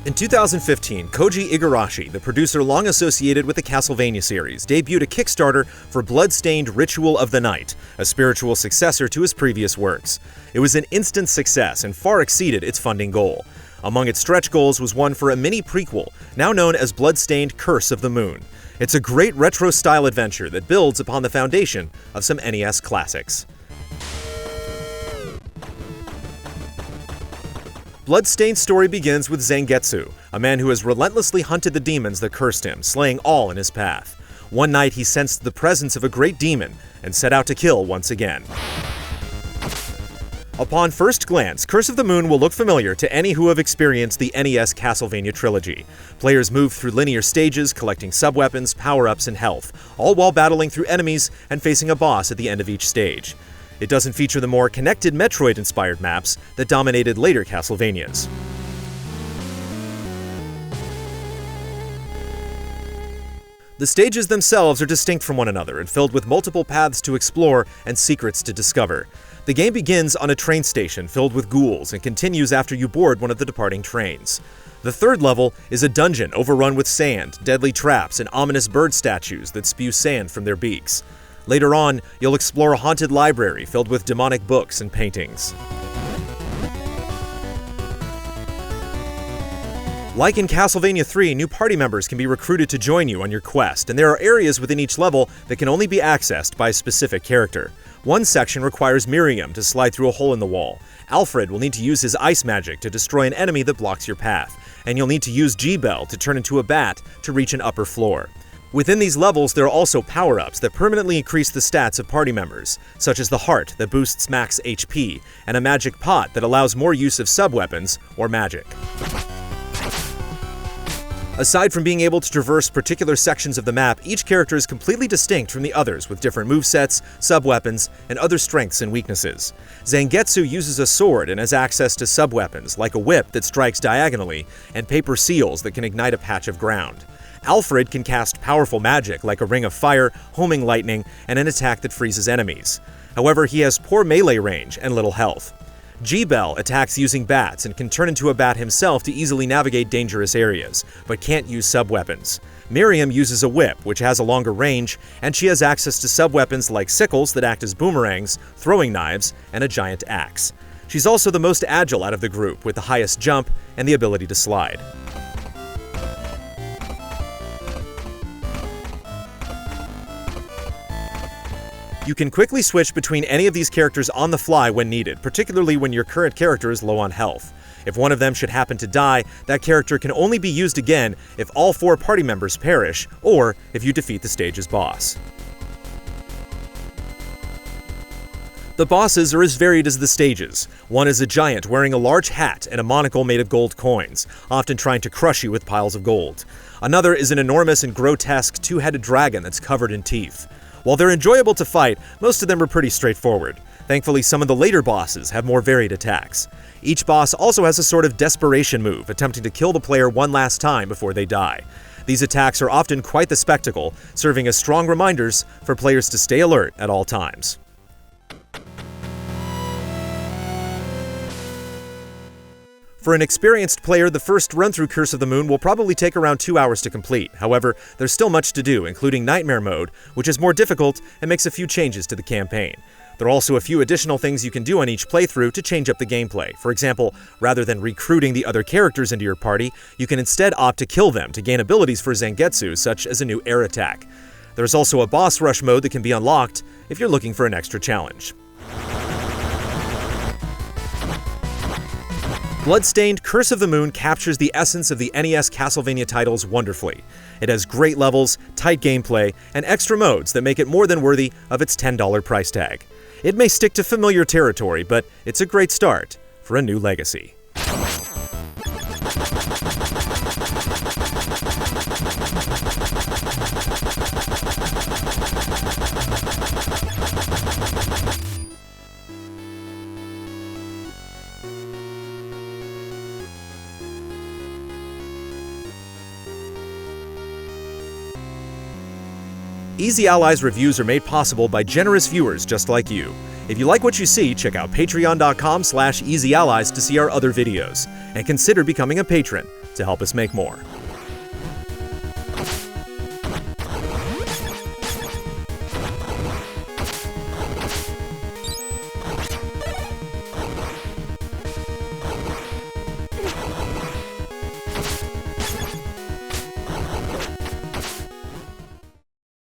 In 2015, Koji Igarashi, the producer long associated with the Castlevania series, debuted a Kickstarter for Bloodstained Ritual of the Night, a spiritual successor to his previous works. It was an instant success and far exceeded its funding goal. Among its stretch goals was one for a mini prequel, now known as Bloodstained Curse of the Moon. It's a great retro-style adventure that builds upon the foundation of some NES classics. Bloodstained's story begins with Zangetsu, a man who has relentlessly hunted the demons that cursed him, slaying all in his path. One night he sensed the presence of a great demon and set out to kill once again. Upon first glance, Curse of the Moon will look familiar to any who have experienced the NES Castlevania trilogy. Players move through linear stages, collecting sub-weapons, power-ups, and health, all while battling through enemies and facing a boss at the end of each stage. It doesn't feature the more connected Metroid-inspired maps that dominated later Castlevanias. The stages themselves are distinct from one another and filled with multiple paths to explore and secrets to discover. The game begins on a train station filled with ghouls and continues after you board one of the departing trains. The third level is a dungeon overrun with sand, deadly traps, and ominous bird statues that spew sand from their beaks. Later on, you'll explore a haunted library filled with demonic books and paintings. Like in Castlevania 3, new party members can be recruited to join you on your quest, and there are areas within each level that can only be accessed by a specific character. One section requires Miriam to slide through a hole in the wall. Alfred will need to use his ice magic to destroy an enemy that blocks your path, and you'll need to use G-Bell to turn into a bat to reach an upper floor. Within these levels, there are also power-ups that permanently increase the stats of party members, such as the heart that boosts max HP, and a magic pot that allows more use of sub-weapons or magic. Aside from being able to traverse particular sections of the map, each character is completely distinct from the others with different movesets, sub-weapons, and other strengths and weaknesses. Zangetsu uses a sword and has access to sub-weapons like a whip that strikes diagonally and paper seals that can ignite a patch of ground. Alfred can cast powerful magic like a ring of fire, homing lightning, and an attack that freezes enemies. However, he has poor melee range and little health. G-Bell attacks using bats and can turn into a bat himself to easily navigate dangerous areas, but can't use sub-weapons. Miriam uses a whip, which has a longer range, and she has access to sub-weapons like sickles that act as boomerangs, throwing knives, and a giant axe. She's also the most agile out of the group, with the highest jump and the ability to slide. You can quickly switch between any of these characters on the fly when needed, particularly when your current character is low on health. If one of them should happen to die, that character can only be used again if all 4 party members perish, or if you defeat the stage's boss. The bosses are as varied as the stages. One is a giant wearing a large hat and a monocle made of gold coins, often trying to crush you with piles of gold. Another is an enormous and grotesque 2-headed dragon that's covered in teeth. While they're enjoyable to fight, most of them are pretty straightforward. Thankfully, some of the later bosses have more varied attacks. Each boss also has a sort of desperation move, attempting to kill the player one last time before they die. These attacks are often quite the spectacle, serving as strong reminders for players to stay alert at all times. For an experienced player, the first run through Curse of the Moon will probably take around 2 hours to complete. However, there's still much to do, including Nightmare Mode, which is more difficult and makes a few changes to the campaign. There are also a few additional things you can do on each playthrough to change up the gameplay. For example, rather than recruiting the other characters into your party, you can instead opt to kill them to gain abilities for Zangetsu, such as a new air attack. There's also a boss rush mode that can be unlocked if you're looking for an extra challenge. Bloodstained Curse of the Moon captures the essence of the NES Castlevania titles wonderfully. It has great levels, tight gameplay, and extra modes that make it more than worthy of its $10 price tag. It may stick to familiar territory, but it's a great start for a new legacy. Easy Allies reviews are made possible by generous viewers just like you. If you like what you see, check out patreon.com/easyallies to see our other videos, and consider becoming a patron to help us make more.